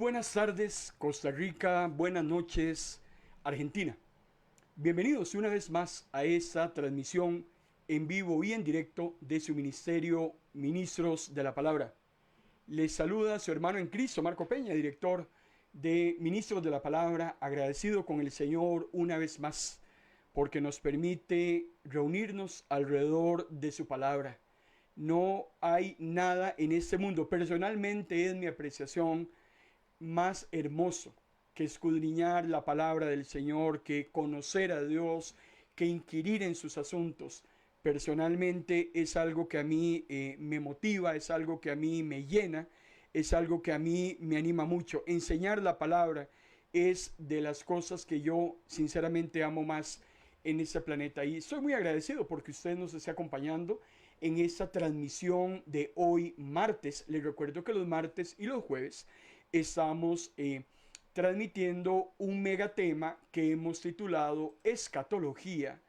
buenas tardes, Costa Rica, buenas noches, Argentina. Bienvenidos una vez más a esta transmisión en vivo y en directo de su ministerio Ministros de la Palabra. Les saluda su hermano en Cristo, Marco Peña, director de Ministros de la Palabra, agradecido con el Señor una vez más porque nos permite reunirnos alrededor de su palabra. No hay nada en este mundo, personalmente es mi apreciación, más hermoso que escudriñar la palabra del Señor, que conocer a Dios, que inquirir en sus asuntos. Personalmente es algo que a mí me motiva, es algo que a mí me llena, es algo que a mí me anima mucho. Enseñar la palabra es de las cosas que yo sinceramente amo más en este planeta. Y estoy muy agradecido porque usted nos esté acompañando en esta transmisión de hoy martes. Les recuerdo que los martes y los jueves estamos transmitiendo un megatema que hemos titulado Escatología,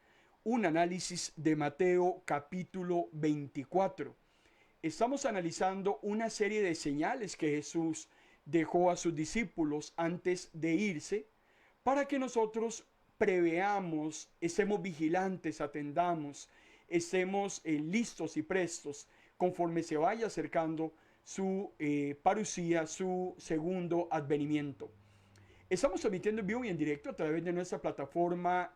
un análisis de Mateo capítulo 24. Estamos analizando una serie de señales que Jesús dejó a sus discípulos antes de irse para que nosotros preveamos, estemos vigilantes, atendamos, estemos listos y prestos conforme se vaya acercando su parucía, su segundo advenimiento. Estamos transmitiendo en vivo y en directo a través de nuestra plataforma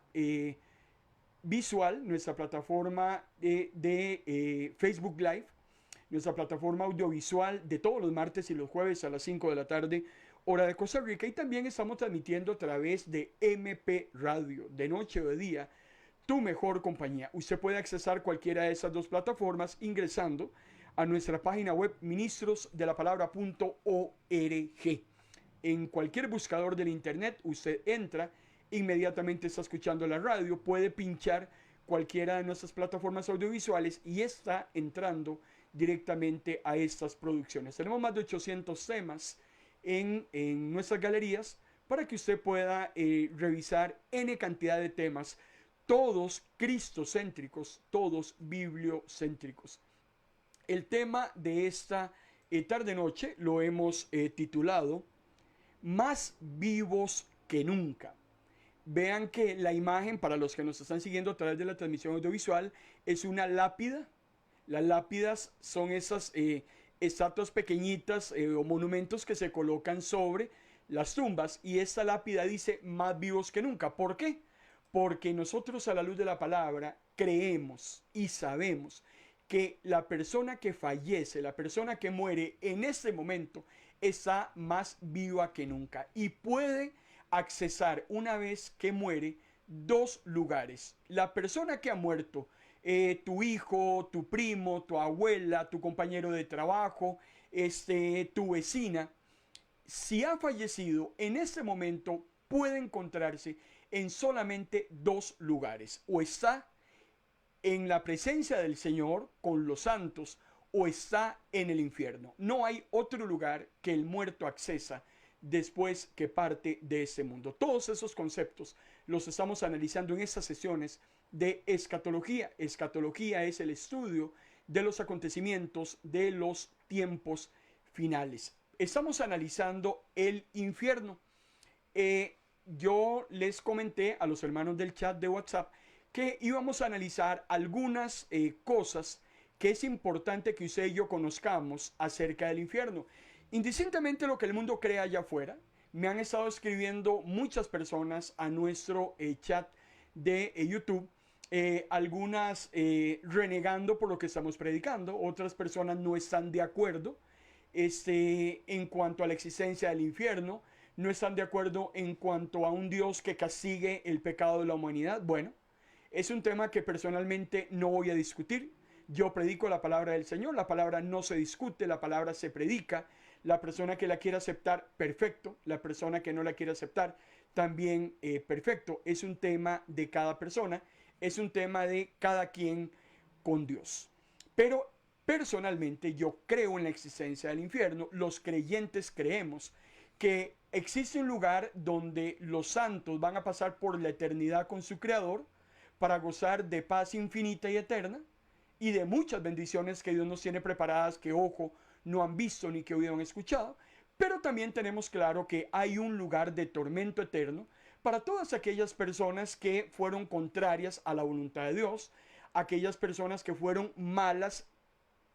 visual, nuestra plataforma de Facebook Live, nuestra plataforma audiovisual de todos los martes y los jueves a las 5 de la tarde, hora de Costa Rica. Y también estamos transmitiendo a través de MP Radio, de noche o de día, tu mejor compañía. Usted puede accesar cualquiera de esas dos plataformas ingresando a nuestra página web ministrosdelapalabra.org. En cualquier buscador del internet usted entra, inmediatamente está escuchando la radio, puede pinchar cualquiera de nuestras plataformas audiovisuales y está entrando directamente a estas producciones. Tenemos más de 800 temas en nuestras galerías para que usted pueda revisar N cantidad de temas, todos cristocéntricos, todos bibliocéntricos. El tema de esta tarde-noche lo hemos titulado Más vivos que nunca. Vean que la imagen, para los que nos están siguiendo a través de la transmisión audiovisual, es una lápida. Las lápidas son esas estatuas pequeñitas o monumentos que se colocan sobre las tumbas. Y esta lápida dice más vivos que nunca. ¿Por qué? Porque nosotros a la luz de la palabra creemos y sabemos que la persona que fallece, la persona que muere en este momento está más viva que nunca y puede accesar una vez que muere dos lugares. La persona que ha muerto, tu hijo, tu primo, tu abuela, tu compañero de trabajo, tu vecina, si ha fallecido en este momento puede encontrarse en solamente dos lugares. O está en la presencia del Señor con los santos o está en el infierno. No hay otro lugar que el muerto accesa después que parte de este mundo. Todos esos conceptos los estamos analizando en estas sesiones de escatología. Escatología es el estudio de los acontecimientos de los tiempos finales. Estamos analizando el infierno. Yo les comenté a los hermanos del chat de WhatsApp que íbamos a analizar algunas cosas que es importante que usted y yo conozcamos acerca del infierno. Indistintamente lo que el mundo crea allá afuera, me han estado escribiendo muchas personas a nuestro chat de YouTube, algunas renegando por lo que estamos predicando, otras personas no están de acuerdo en cuanto a la existencia del infierno, no están de acuerdo en cuanto a un Dios que castigue el pecado de la humanidad. Bueno, es un tema que personalmente no voy a discutir. Yo predico la palabra del Señor, la palabra no se discute, la palabra se predica. La persona que la quiere aceptar, perfecto. La persona que no la quiere aceptar, también perfecto. Es un tema de cada persona, es un tema de cada quien con Dios. Pero personalmente yo creo en la existencia del infierno. Los creyentes creemos que existe un lugar donde los santos van a pasar por la eternidad con su Creador para gozar de paz infinita y eterna y de muchas bendiciones que Dios nos tiene preparadas que ojo no han visto ni que oído han escuchado, Pero también tenemos claro que hay un lugar de tormento eterno para todas aquellas personas que fueron contrarias a la voluntad de Dios, aquellas personas que fueron malas,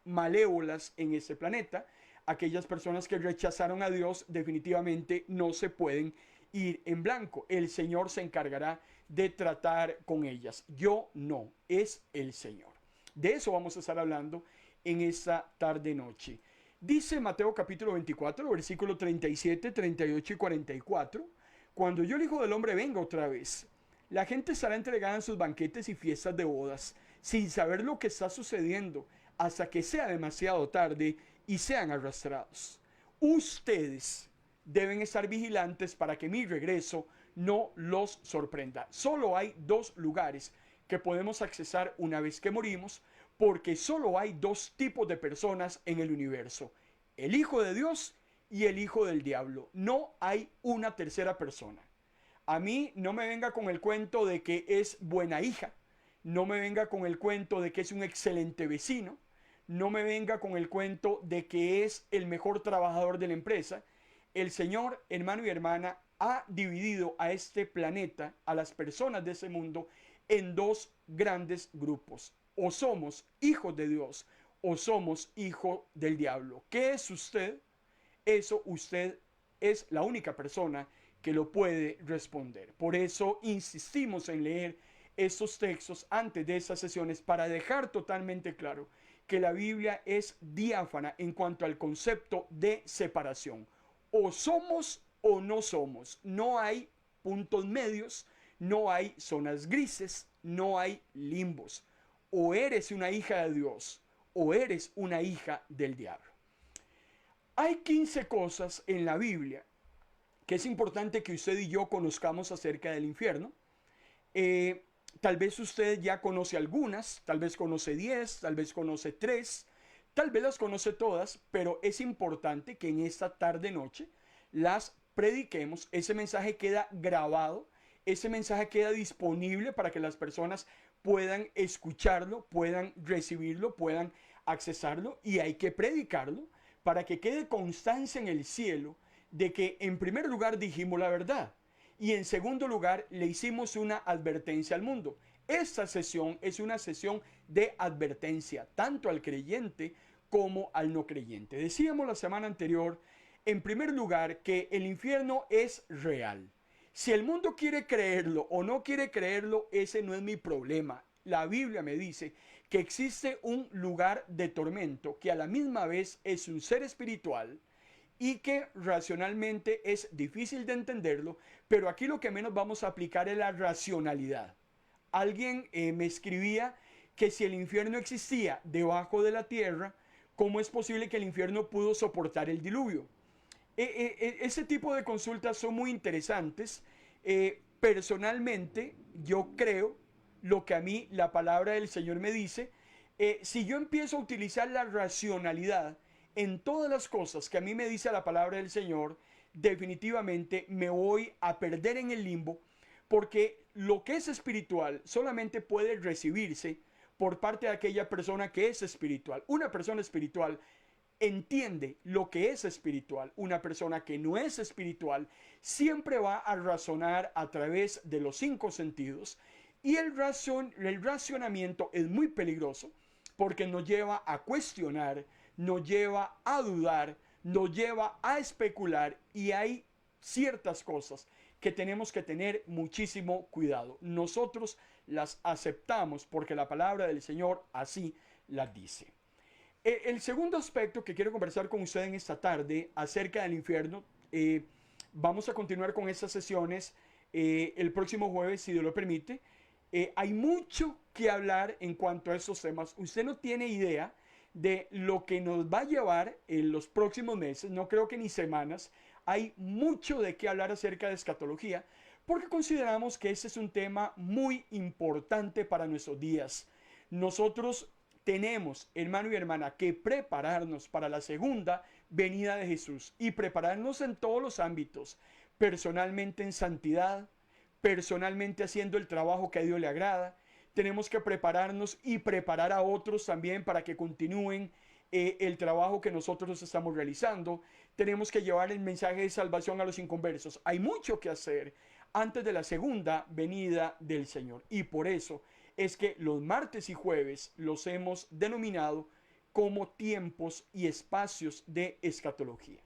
malévolas en este planeta, aquellas personas que rechazaron a Dios definitivamente no se pueden ir en blanco. El Señor se encargará de tratar con ellas. Yo no, es el Señor. De eso vamos a estar hablando en esta tarde noche. Dice Mateo capítulo 24, versículo 37, 38 y 44. Cuando yo el Hijo del Hombre venga otra vez, la gente estará entregada en sus banquetes y fiestas de bodas, sin saber lo que está sucediendo, hasta que sea demasiado tarde y sean arrastrados. Ustedes deben estar vigilantes para que mi regreso no los sorprenda. Solo hay dos lugares que podemos accesar una vez que morimos, porque solo hay dos tipos de personas en el universo: el Hijo de Dios y el hijo del diablo. No hay una tercera persona. A mí no me venga con el cuento de que es buena hija, no me venga con el cuento de que es un excelente vecino, no me venga con el cuento de que es el mejor trabajador de la empresa. El Señor, hermano y hermana, ha dividido a este planeta, a las personas de ese mundo, en dos grandes grupos. O somos hijos de Dios o somos hijos del diablo. ¿Qué es usted? Eso usted es la única persona que lo puede responder. Por eso insistimos en leer estos textos antes de esas sesiones para dejar totalmente claro que la Biblia es diáfana en cuanto al concepto de separación. O somos o no somos. No hay puntos medios, no hay zonas grises, no hay limbos. O eres una hija de Dios o eres una hija del diablo. Hay 15 cosas en la Biblia que es importante que usted y yo conozcamos acerca del infierno. Tal vez usted ya conoce algunas, tal vez conoce 10, tal vez conoce 3, tal vez las conoce todas, pero es importante que en esta tarde noche las prediquemos. Ese mensaje queda grabado, ese mensaje queda disponible para que las personas puedan escucharlo, puedan recibirlo, puedan accesarlo, y hay que predicarlo para que quede constancia en el cielo de que en primer lugar dijimos la verdad y en segundo lugar le hicimos una advertencia al mundo. Esta sesión es una sesión de advertencia tanto al creyente como al no creyente. Decíamos la semana anterior, en primer lugar, que el infierno es real. Si el mundo quiere creerlo o no quiere creerlo, ese no es mi problema. La Biblia me dice que existe un lugar de tormento que a la misma vez es un ser espiritual y que racionalmente es difícil de entenderlo, pero aquí lo que menos vamos a aplicar es la racionalidad. Alguien me escribía que si el infierno existía debajo de la tierra, ¿cómo es posible que el infierno pudo soportar el diluvio? Ese tipo de consultas son muy interesantes. Personalmente, yo creo lo que a mí la palabra del Señor me dice. Si yo empiezo a utilizar la racionalidad en todas las cosas que a mí me dice la palabra del Señor, definitivamente me voy a perder en el limbo, porque lo que es espiritual solamente puede recibirse por parte de aquella persona que es espiritual. Una persona espiritual entiende lo que es espiritual. Una persona que no es espiritual siempre va a razonar a través de los 5 sentidos, y el racionamiento es muy peligroso porque nos lleva a cuestionar, nos lleva a dudar, nos lleva a especular, y hay ciertas cosas que tenemos que tener muchísimo cuidado. Nosotros las aceptamos porque la palabra del Señor así las dice. El segundo aspecto que quiero conversar con usted en esta tarde acerca del infierno, vamos a continuar con estas sesiones el próximo jueves, si Dios lo permite. Hay mucho que hablar en cuanto a estos temas. Usted no tiene idea de lo que nos va a llevar en los próximos meses, no creo que ni semanas. Hay mucho de qué hablar acerca de escatología, porque consideramos que este es un tema muy importante para nuestros días. Nosotros tenemos, hermano y hermana, que prepararnos para la segunda venida de Jesús, y prepararnos en todos los ámbitos, personalmente en santidad, personalmente haciendo el trabajo que a Dios le agrada. Tenemos que prepararnos y preparar a otros también para que continúen el trabajo que nosotros estamos realizando. Tenemos que llevar el mensaje de salvación a los inconversos. Hay mucho que hacer antes de la segunda venida del Señor. Y por eso es que los martes y jueves los hemos denominado como tiempos y espacios de escatología.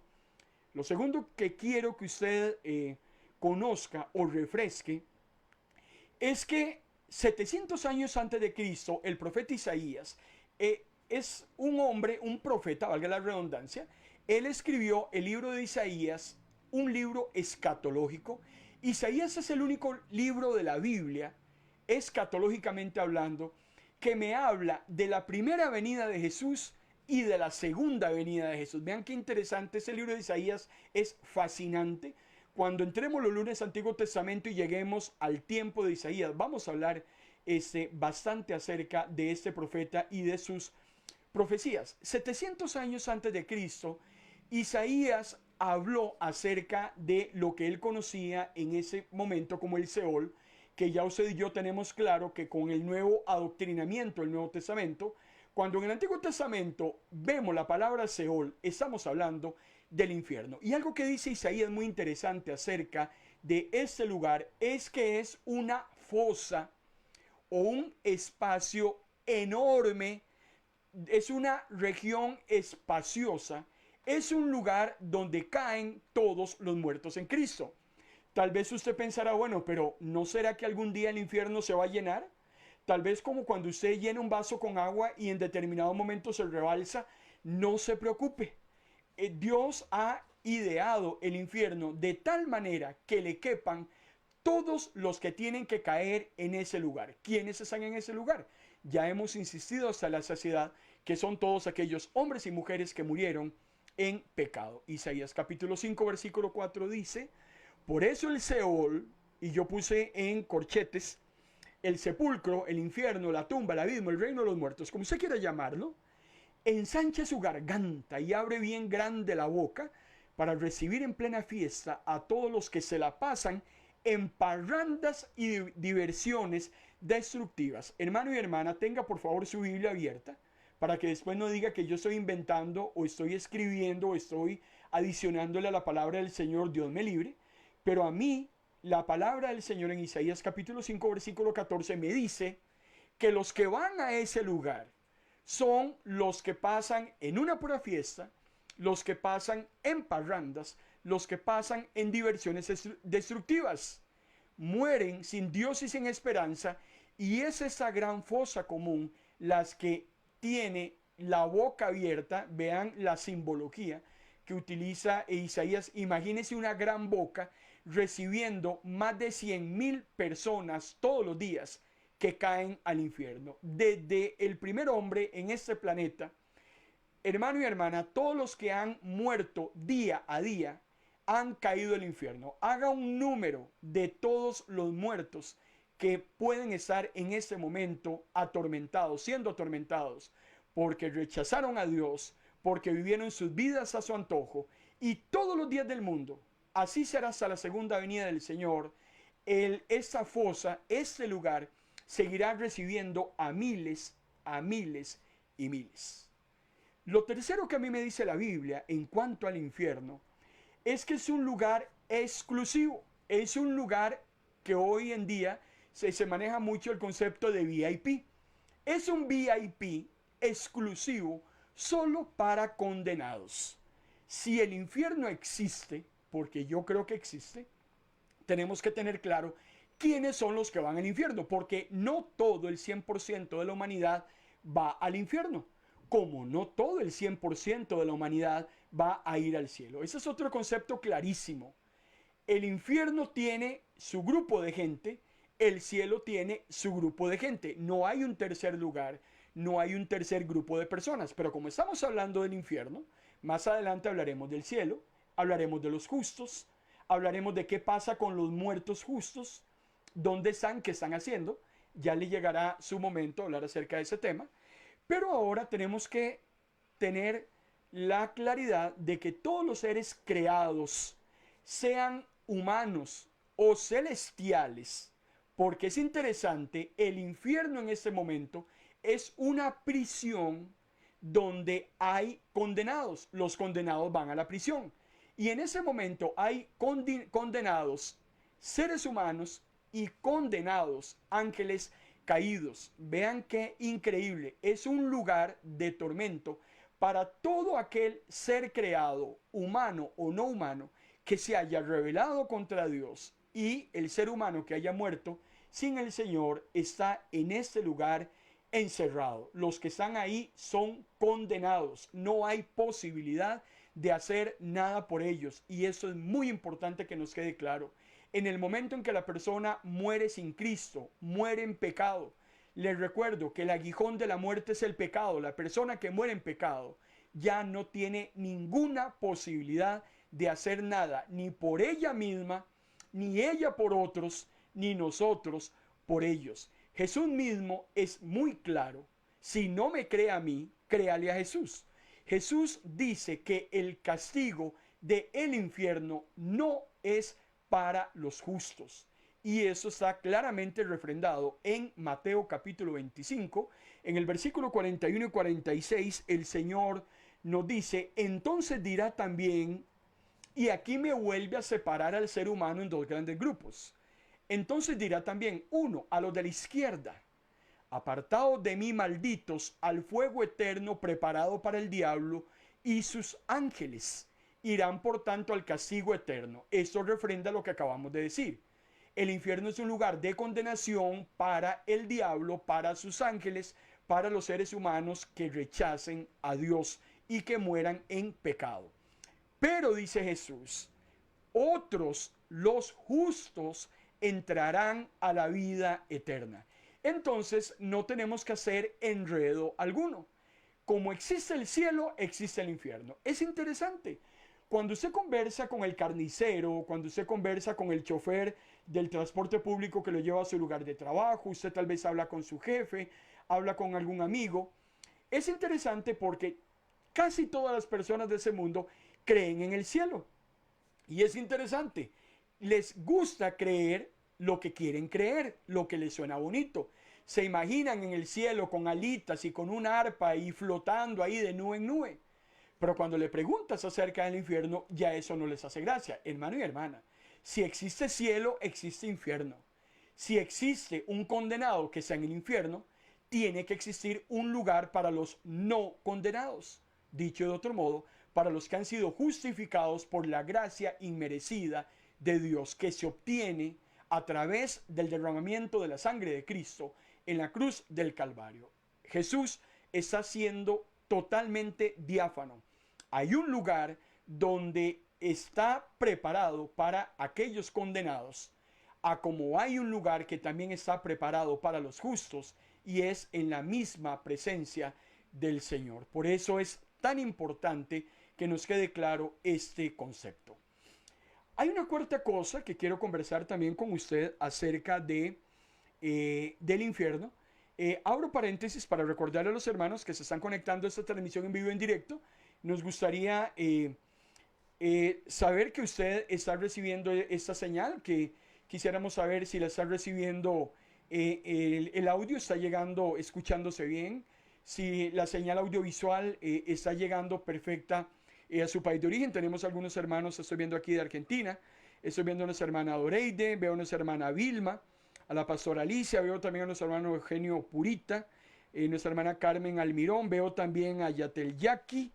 Lo segundo que quiero que usted conozca o refresque es que 700 años antes de Cristo, el profeta Isaías es un hombre, un profeta, valga la redundancia. Él escribió el libro de Isaías, un libro escatológico. Isaías es el único libro de la Biblia, escatológicamente hablando, que me habla de la primera venida de Jesús y de la segunda venida de Jesús. Vean qué interesante, ese libro de Isaías es fascinante. Cuando entremos los lunes Antiguo Testamento y lleguemos al tiempo de Isaías, vamos a hablar bastante acerca de este profeta y de sus profecías. 700 años antes de Cristo, Isaías habló acerca de lo que él conocía en ese momento como el Seol, que ya usted y yo tenemos claro que con el nuevo adoctrinamiento del Nuevo Testamento, cuando en el Antiguo Testamento vemos la palabra Seol, estamos hablando del infierno. Y algo que dice Isaías muy interesante acerca de este lugar es que es una fosa o un espacio enorme, es una región espaciosa, es un lugar donde caen todos los muertos en Cristo. Tal vez usted pensará, bueno, pero ¿no será que algún día el infierno se va a llenar? Tal vez como cuando usted llena un vaso con agua y en determinado momento se rebalsa. No se preocupe. Dios ha ideado el infierno de tal manera que le quepan todos los que tienen que caer en ese lugar. ¿Quiénes están en ese lugar? Ya hemos insistido hasta la saciedad que son todos aquellos hombres y mujeres que murieron en pecado. Isaías capítulo 5 versículo 4 dice: por eso el Seol, y yo puse en corchetes, el sepulcro, el infierno, la tumba, el abismo, el reino de los muertos, como usted quiera llamarlo, ensancha su garganta y abre bien grande la boca para recibir en plena fiesta a todos los que se la pasan en parrandas y diversiones destructivas. Hermano y hermana, tenga por favor su Biblia abierta para que después no diga que yo estoy inventando o estoy escribiendo o estoy adicionándole a la palabra del Señor. Dios me libre. Pero a mí, la palabra del Señor en Isaías capítulo 5 versículo 14 me dice que los que van a ese lugar son los que pasan en una pura fiesta, los que pasan en parrandas, los que pasan en diversiones destructivas. Mueren sin Dios y sin esperanza, y es esa gran fosa común las que tiene la boca abierta. Vean la simbología que utiliza Isaías. Imagínense una gran boca recibiendo más de 100,000 personas todos los días que caen al infierno. Desde el primer hombre en este planeta, hermano y hermana, todos los que han muerto día a día han caído al infierno. Haga un número de todos los muertos que pueden estar en este momento atormentados, siendo atormentados, porque rechazaron a Dios, porque vivieron sus vidas a su antojo, y todos los días del mundo. Así será hasta la segunda venida del Señor. Esta fosa, este lugar, seguirá recibiendo a miles y miles. Lo tercero que a mí me dice la Biblia en cuanto al infierno es que es un lugar exclusivo. Es un lugar que hoy en día se maneja mucho el concepto de VIP. Es un VIP exclusivo solo para condenados. Si el infierno existe, porque yo creo que existe, tenemos que tener claro quiénes son los que van al infierno, porque no todo el 100% de la humanidad va al infierno, como no todo el 100% de la humanidad va a ir al cielo. Ese es otro concepto clarísimo. El infierno tiene su grupo de gente, el cielo tiene su grupo de gente. No hay un tercer lugar, no hay un tercer grupo de personas. Pero como estamos hablando del infierno, más adelante hablaremos del cielo, hablaremos de los justos, hablaremos de qué pasa con los muertos justos, dónde están, qué están haciendo. Ya le llegará su momento a hablar acerca de ese tema. Pero ahora tenemos que tener la claridad de que todos los seres creados, sean humanos o celestiales, porque es interesante, el infierno en este momento es una prisión donde hay condenados. Los condenados van a la prisión. Y en ese momento hay condenados seres humanos y condenados ángeles caídos. Vean qué increíble. Es un lugar de tormento para todo aquel ser creado, humano o no humano, que se haya rebelado contra Dios, y el ser humano que haya muerto sin el Señor está en este lugar encerrado. Los que están ahí son condenados. No hay posibilidad de hacer nada por ellos. Y eso es muy importante que nos quede claro. En el momento en que la persona muere sin Cristo, muere en pecado. Les recuerdo que el aguijón de la muerte es el pecado. La persona que muere en pecado ya no tiene ninguna posibilidad de hacer nada, ni por ella misma, ni ella por otros, ni nosotros por ellos. Jesús mismo es muy claro. Si no me cree a mí, créale a Jesús. Jesús dice que el castigo del infierno no es para los justos. Y eso está claramente refrendado en Mateo capítulo 25. En el versículo 41 y 46, el Señor nos dice: entonces dirá también, y aquí me vuelve a separar al ser humano en dos grandes grupos. Entonces dirá también, uno, a los de la izquierda: apartados de mí, malditos, al fuego eterno preparado para el diablo y sus ángeles. Irán por tanto al castigo eterno. Esto refrenda lo que acabamos de decir. El infierno es un lugar de condenación para el diablo, para sus ángeles, para los seres humanos que rechacen a Dios y que mueran en pecado. Pero dice Jesús, otros, los justos, entrarán a la vida eterna. Entonces no tenemos que hacer enredo alguno. Como existe el cielo, existe el infierno. Es interesante. Cuando usted conversa con el carnicero, cuando usted conversa con el chofer del transporte público que lo lleva a su lugar de trabajo, usted tal vez habla con su jefe, habla con algún amigo. Es interesante porque casi todas las personas de ese mundo creen en el cielo. Y es interesante. Les gusta creer lo que quieren creer, lo que les suena bonito. Se imaginan en el cielo con alitas y con una arpa y flotando ahí de nube en nube. Pero cuando le preguntas acerca del infierno, ya eso no les hace gracia. Hermano y hermana, si existe cielo, existe infierno. Si existe un condenado que está en el infierno, tiene que existir un lugar para los no condenados. Dicho de otro modo, para los que han sido justificados por la gracia inmerecida de Dios, que se obtiene a través del derramamiento de la sangre de Cristo en la cruz del Calvario. Jesús está siendo totalmente diáfano. Hay un lugar donde está preparado para aquellos condenados, a como hay un lugar que también está preparado para los justos, y es en la misma presencia del Señor. Por eso es tan importante que nos quede claro este concepto. Hay una cuarta cosa que quiero conversar también con usted acerca del infierno. Abro paréntesis para recordarle a los hermanos que se están conectando a esta transmisión en vivo en directo. Nos gustaría saber que usted está recibiendo esta señal, que quisiéramos saber si la está recibiendo, el audio está llegando, escuchándose bien, si la señal audiovisual está llegando perfecta a su país de origen. Tenemos algunos hermanos, estoy viendo aquí de Argentina, estoy viendo a nuestra hermana Doreide, veo a nuestra hermana Vilma, a la pastora Alicia, veo también a nuestro hermano Eugenio Purita, nuestra hermana Carmen Almirón, veo también a Yatel Yaqui,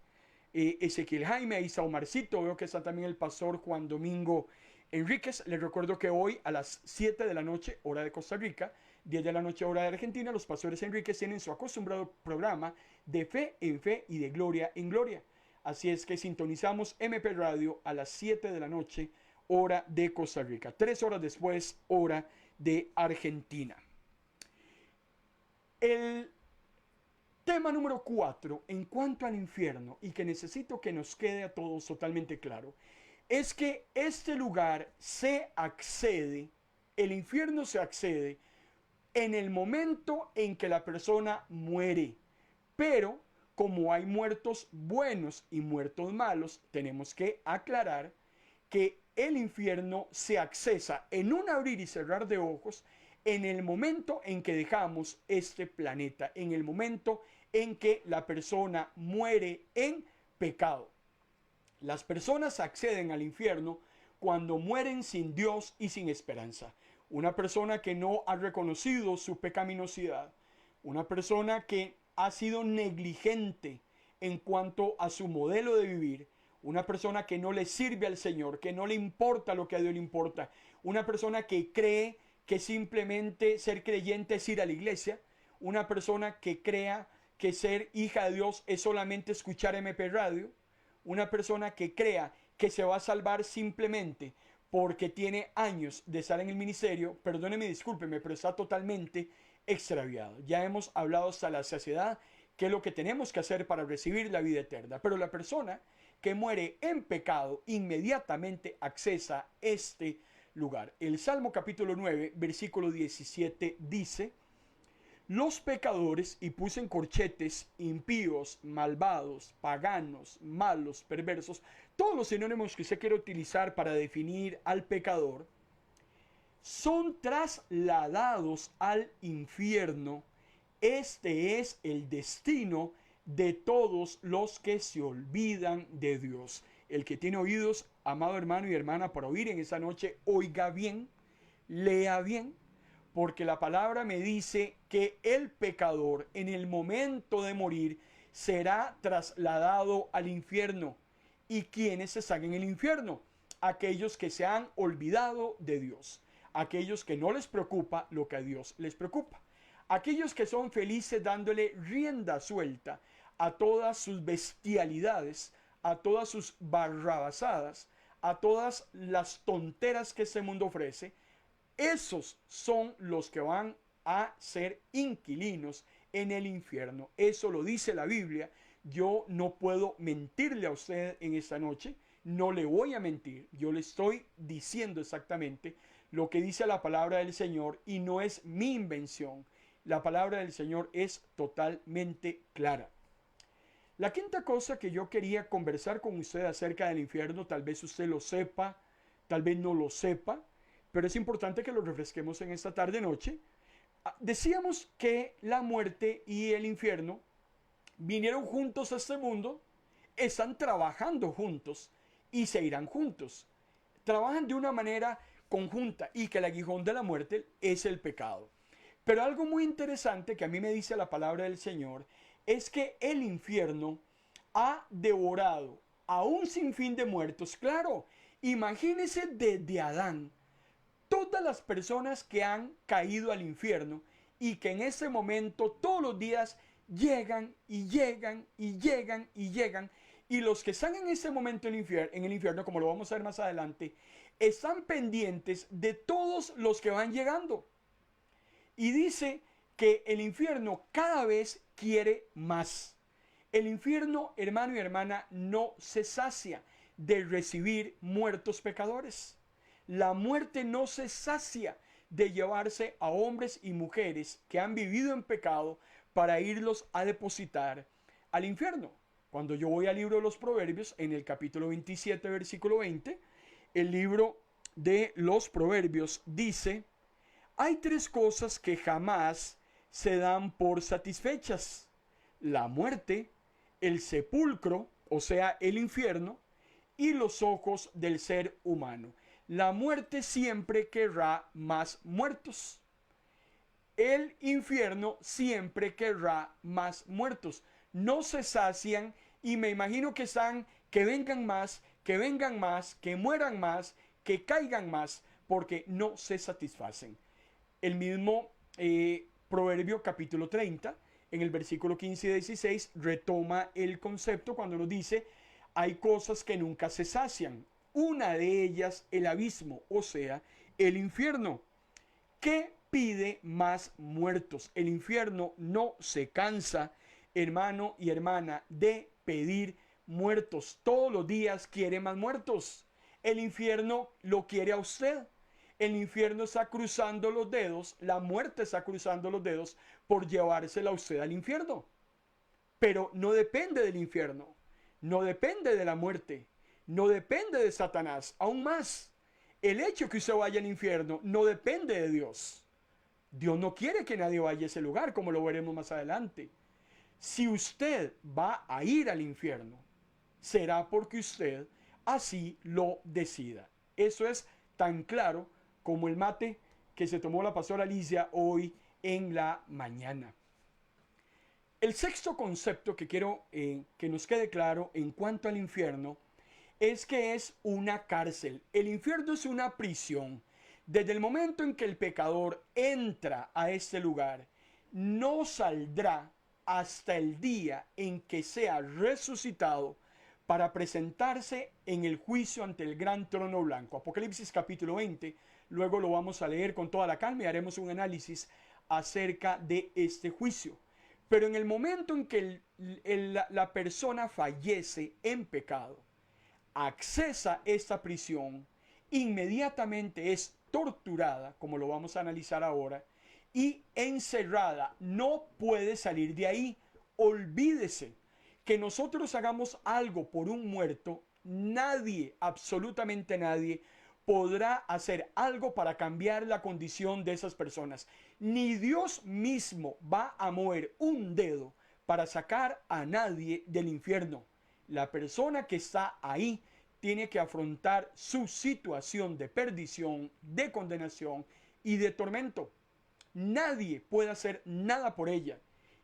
Ezequiel Jaime, a Isa Omarcito, veo que está también el pastor Juan Domingo Enríquez. Les recuerdo que hoy a las 7 de la noche, hora de Costa Rica, 10 de la noche, hora de Argentina, los pastores Enríquez tienen su acostumbrado programa de fe en fe y de gloria en gloria. Así es que sintonizamos MP Radio a las 7 de la noche, hora de Costa Rica. 3 horas después, hora de Argentina. El tema número 4, en cuanto al infierno, y que necesito que nos quede a todos totalmente claro, es que este lugar se accede, el infierno se accede en el momento en que la persona muere. Pero como hay muertos buenos y muertos malos, tenemos que aclarar que el infierno se accesa en un abrir y cerrar de ojos en el momento en que dejamos este planeta, en el momento en que la persona muere en pecado. Las personas acceden al infierno cuando mueren sin Dios y sin esperanza. Una persona que no ha reconocido su pecaminosidad, una persona que ha sido negligente en cuanto a su modelo de vivir, una persona que no le sirve al Señor, que no le importa lo que a Dios le importa, una persona que cree que simplemente ser creyente es ir a la iglesia, una persona que crea que ser hija de Dios es solamente escuchar MP Radio, una persona que crea que se va a salvar simplemente porque tiene años de estar en el ministerio, perdóneme, discúlpeme, pero está totalmente extraviado. Ya hemos hablado hasta la saciedad qué es lo que tenemos que hacer para recibir la vida eterna. Pero la persona que muere en pecado inmediatamente accesa este lugar. El Salmo capítulo 9, versículo 17 dice: los pecadores, y puse en corchetes, impíos, malvados, paganos, malos, perversos, todos los sinónimos que usted quiere utilizar para definir al pecador, son trasladados al infierno. Este es el destino de todos los que se olvidan de Dios. El que tiene oídos, amado hermano y hermana, para oír en esa noche, oiga bien, lea bien, porque la palabra me dice que el pecador en el momento de morir será trasladado al infierno. ¿Y quiénes están en el infierno? Aquellos que se han olvidado de Dios, aquellos que no les preocupa lo que a Dios les preocupa, aquellos que son felices dándole rienda suelta a todas sus bestialidades, a todas sus barrabasadas, a todas las tonteras que este mundo ofrece. Esos son los que van a ser inquilinos en el infierno. Eso lo dice la Biblia. Yo no puedo mentirle a usted en esta noche. No le voy a mentir. Yo le estoy diciendo exactamente lo que dice la palabra del Señor y no es mi invención. La palabra del Señor es totalmente clara. La quinta cosa que yo quería conversar con usted acerca del infierno, tal vez usted lo sepa, tal vez no lo sepa, pero es importante que lo refresquemos en esta tarde-noche. Decíamos que la muerte y el infierno vinieron juntos a este mundo, están trabajando juntos y se irán juntos. Trabajan de una manera conjunta y que el aguijón de la muerte es el pecado. Pero algo muy interesante que a mí me dice la palabra del Señor es que el infierno ha devorado a un sinfín de muertos. Claro, imagínese desde Adán todas las personas que han caído al infierno y que en ese momento todos los días llegan y llegan y llegan y llegan, y los que están en ese momento en el infierno, como lo vamos a ver más adelante, están pendientes de todos los que van llegando. Y dice que el infierno cada vez quiere más. El infierno, hermano y hermana, no se sacia de recibir muertos pecadores. La muerte no se sacia de llevarse a hombres y mujeres que han vivido en pecado para irlos a depositar al infierno. Cuando yo voy al libro de los Proverbios, en el capítulo 27, versículo 20, el libro de los Proverbios dice: hay tres cosas que jamás se dan por satisfechas: la muerte, el sepulcro, o sea, el infierno, y los ojos del ser humano. La muerte siempre querrá más muertos. El infierno siempre querrá más muertos. No se sacian y me imagino que están que vengan más, que vengan más, que mueran más, que caigan más, porque no se satisfacen. El mismo Proverbio capítulo 30, en el versículo 15 y 16, retoma el concepto cuando nos dice: hay cosas que nunca se sacian. Una de ellas, el abismo, o sea, el infierno. ¿Qué pide más muertos? El infierno no se cansa, hermano y hermana, de pedir muertos. Todos los días quiere más muertos. El infierno lo quiere a usted. El infierno está cruzando los dedos, la muerte está cruzando los dedos por llevársela a usted al infierno. Pero no depende del infierno, no depende de la muerte, no depende de Satanás. Aún más, el hecho que usted vaya al infierno no depende de Dios. Dios no quiere que nadie vaya a ese lugar, como lo veremos más adelante. Si usted va a ir al infierno, será porque usted así lo decida. Eso es tan claro como el mate que se tomó la pastora Alicia hoy en la mañana. El sexto concepto que quiero que nos quede claro en cuanto al infierno es que es una cárcel. El infierno es una prisión. Desde el momento en que el pecador entra a este lugar, no saldrá hasta el día en que sea resucitado para presentarse en el juicio ante el gran trono blanco. Apocalipsis capítulo 20, luego lo vamos a leer con toda la calma y haremos un análisis acerca de este juicio. Pero en el momento en que la persona fallece en pecado, accesa esta prisión, inmediatamente es torturada, como lo vamos a analizar ahora, y encerrada, no puede salir de ahí. Olvídese que nosotros hagamos algo por un muerto, nadie, absolutamente nadie, podrá hacer algo para cambiar la condición de esas personas. Ni Dios mismo va a mover un dedo para sacar a nadie del infierno. La persona que está ahí tiene que afrontar su situación de perdición, de condenación y de tormento. Nadie puede hacer nada por ella.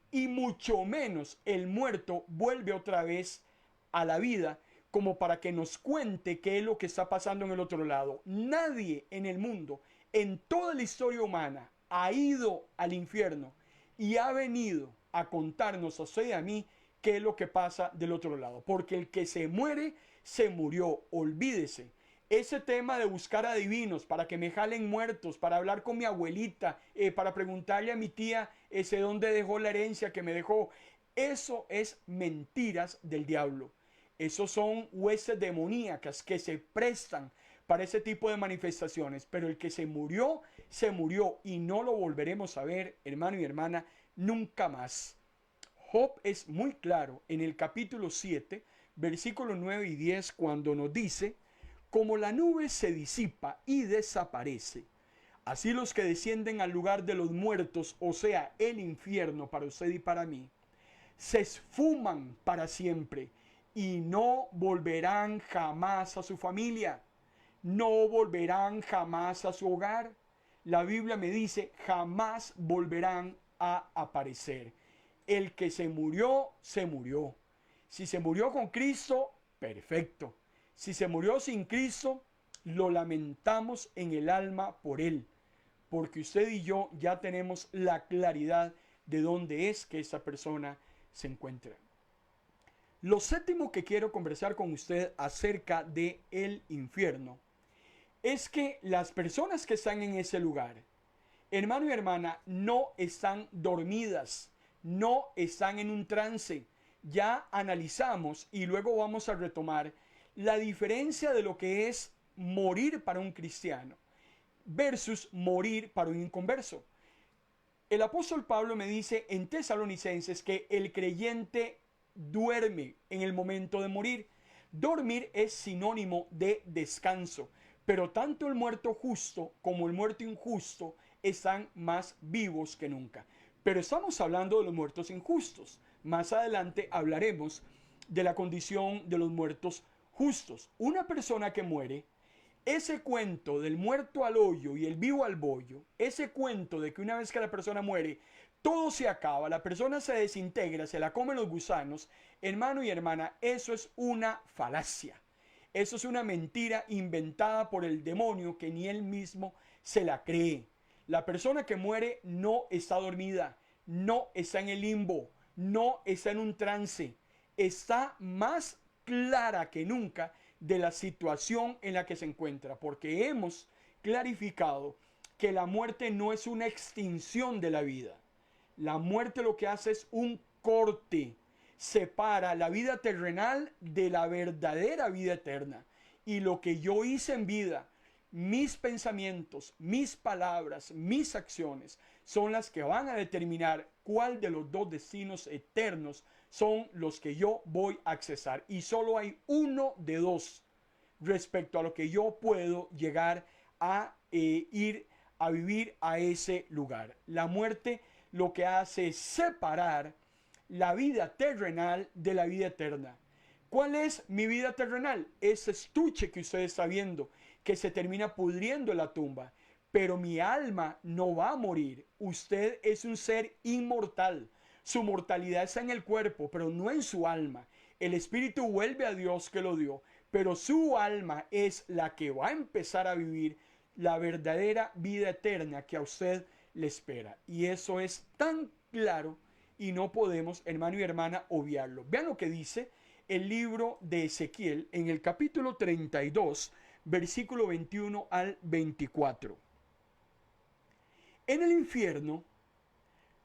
Y mucho menos el muerto vuelve otra vez a la vida como para que nos cuente qué es lo que está pasando en el otro lado. Nadie en el mundo, en toda la historia humana, ha ido al infierno y ha venido a contarnos a usted y a mí qué es lo que pasa del otro lado. Porque el que se muere, se murió. Olvídese. Ese tema de buscar adivinos para que me jalen muertos, para hablar con mi abuelita, para preguntarle a mi tía dónde dejó la herencia que me dejó, eso es mentiras del diablo. Esos son huestes demoníacas que se prestan para ese tipo de manifestaciones. Pero el que se murió y no lo volveremos a ver, hermano y hermana, nunca más. Job es muy claro en el capítulo 7, versículos 9 y 10, cuando nos dice: como la nube se disipa y desaparece, así los que descienden al lugar de los muertos, o sea, el infierno para usted y para mí, se esfuman para siempre y no volverán jamás a su familia, no volverán jamás a su hogar. La Biblia me dice, jamás volverán a aparecer. El que se murió, se murió. Si se murió con Cristo, perfecto. Si se murió sin Cristo, lo lamentamos en el alma por él, porque usted y yo ya tenemos la claridad de dónde es que esa persona se encuentra. Lo séptimo que quiero conversar con usted acerca de el infierno es que las personas que están en ese lugar, hermano y hermana, no están dormidas, no están en un trance. Ya analizamos y luego vamos a retomar la diferencia de lo que es morir para un cristiano versus morir para un inconverso. El apóstol Pablo me dice en Tesalonicenses que el creyente duerme en el momento de morir. Dormir es sinónimo de descanso, pero tanto el muerto justo como el muerto injusto están más vivos que nunca. Pero estamos hablando de los muertos injustos. Más adelante hablaremos de la condición de los muertos justos. Una persona que muere, ese cuento del muerto al hoyo y el vivo al bollo, ese cuento de que una vez que la persona muere, todo se acaba, la persona se desintegra, se la comen los gusanos, hermano y hermana, eso es una falacia. Eso es una mentira inventada por el demonio que ni él mismo se la cree. La persona que muere no está dormida, no está en el limbo, no está en un trance, está más clara que nunca de la situación en la que se encuentra, porque hemos clarificado que la muerte no es una extinción de la vida. La muerte lo que hace es un corte, separa la vida terrenal de la verdadera vida eterna. Y lo que yo hice en vida, mis pensamientos, mis palabras, mis acciones, son las que van a determinar cuál de los dos destinos eternos son los que yo voy a accesar. Y solo hay uno de dos respecto a lo que yo puedo llegar a ir a vivir a ese lugar. La muerte lo que hace es separar la vida terrenal de la vida eterna. ¿Cuál es mi vida terrenal? Ese estuche que usted está viendo, que se termina pudriendo en la tumba. Pero mi alma no va a morir. Usted es un ser inmortal. Su mortalidad está en el cuerpo, pero no en su alma. El espíritu vuelve a Dios que lo dio, pero su alma es la que va a empezar a vivir la verdadera vida eterna que a usted le espera. Y eso es tan claro y no podemos, hermano y hermana, obviarlo. Vean lo que dice el libro de Ezequiel en el capítulo 32, versículo 21 al 24. En el infierno,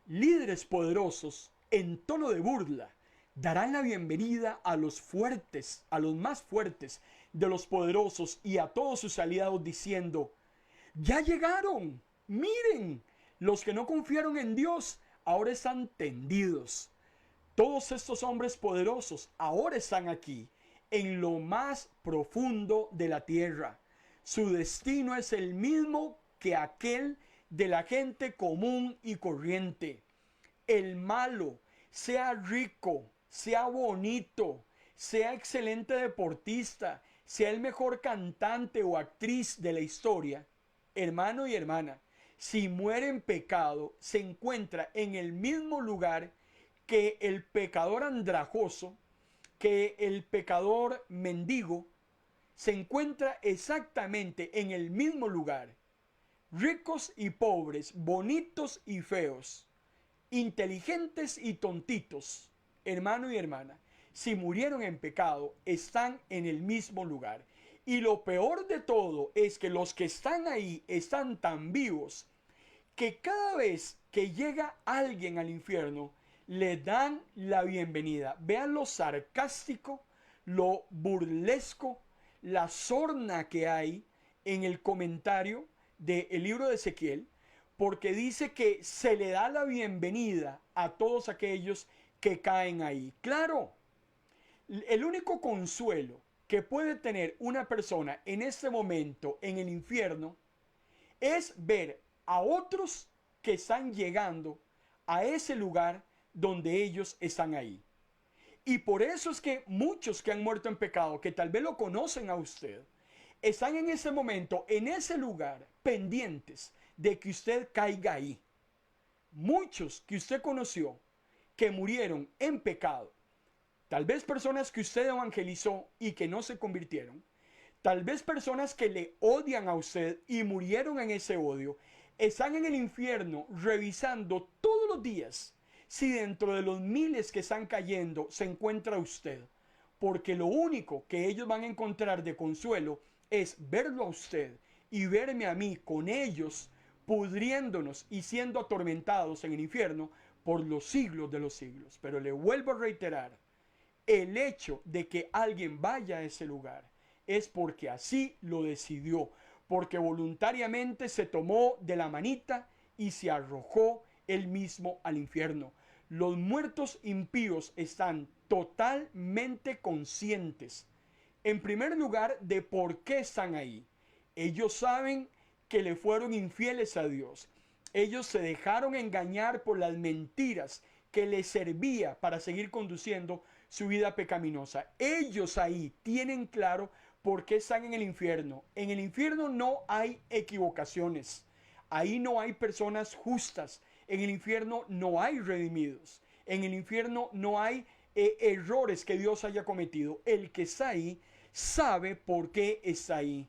líderes poderosos, en tono de burla, darán la bienvenida a los fuertes, a los más fuertes de los poderosos y a todos sus aliados diciendo: ya llegaron, miren, los que no confiaron en Dios ahora están tendidos. Todos estos hombres poderosos ahora están aquí, en lo más profundo de la tierra. Su destino es el mismo que aquel de la gente común y corriente. El malo, sea rico, sea bonito, sea excelente deportista, sea el mejor cantante o actriz de la historia, hermano y hermana, si muere en pecado, se encuentra en el mismo lugar que el pecador andrajoso, que el pecador mendigo, se encuentra exactamente en el mismo lugar. Ricos y pobres, bonitos y feos, inteligentes y tontitos, hermano y hermana, si murieron en pecado, están en el mismo lugar. Y lo peor de todo es que los que están ahí están tan vivos que cada vez que llega alguien al infierno, le dan la bienvenida. Vean lo sarcástico, lo burlesco, la sorna que hay en el comentario del libro de Ezequiel, porque dice que se le da la bienvenida a todos aquellos que caen ahí. Claro, el único consuelo que puede tener una persona en este momento en el infierno es ver a otros que están llegando a ese lugar donde ellos están ahí. Y por eso es que muchos que han muerto en pecado, que tal vez lo conocen a usted, están en ese momento, en ese lugar, pendientes de que usted caiga ahí. Muchos que usted conoció, que murieron en pecado, tal vez personas que usted evangelizó y que no se convirtieron, tal vez personas que le odian a usted y murieron en ese odio, están en el infierno revisando todos los días si dentro de los miles que están cayendo se encuentra usted. Porque lo único que ellos van a encontrar de consuelo es verlo a usted y verme a mí con ellos pudriéndonos y siendo atormentados en el infierno por los siglos de los siglos. Pero le vuelvo a reiterar, el hecho de que alguien vaya a ese lugar es porque así lo decidió, porque voluntariamente se tomó de la manita y se arrojó él mismo al infierno. Los muertos impíos están totalmente conscientes, en primer lugar, de por qué están ahí. Ellos saben que le fueron infieles a Dios. Ellos se dejaron engañar por las mentiras que les servía para seguir conduciendo su vida pecaminosa. Ellos ahí tienen claro por qué están en el infierno. En el infierno no hay equivocaciones. Ahí no hay personas justas. En el infierno no hay redimidos. En el infierno no hay errores que Dios haya cometido. El que está ahí sabe por qué está ahí.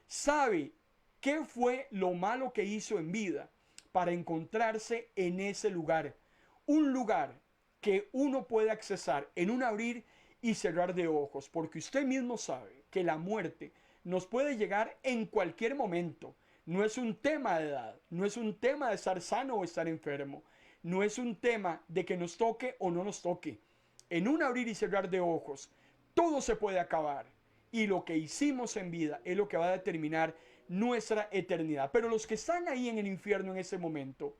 Sabe qué fue lo malo que hizo en vida para encontrarse en ese lugar. Un lugar que uno puede accesar en un abrir y cerrar de ojos, porque usted mismo sabe que la muerte nos puede llegar en cualquier momento. No es un tema de edad, no es un tema de estar sano o estar enfermo, no es un tema de que nos toque o no nos toque. En un abrir y cerrar de ojos, todo se puede acabar y lo que hicimos en vida es lo que va a determinar nuestra eternidad. Pero los que están ahí en el infierno en ese momento,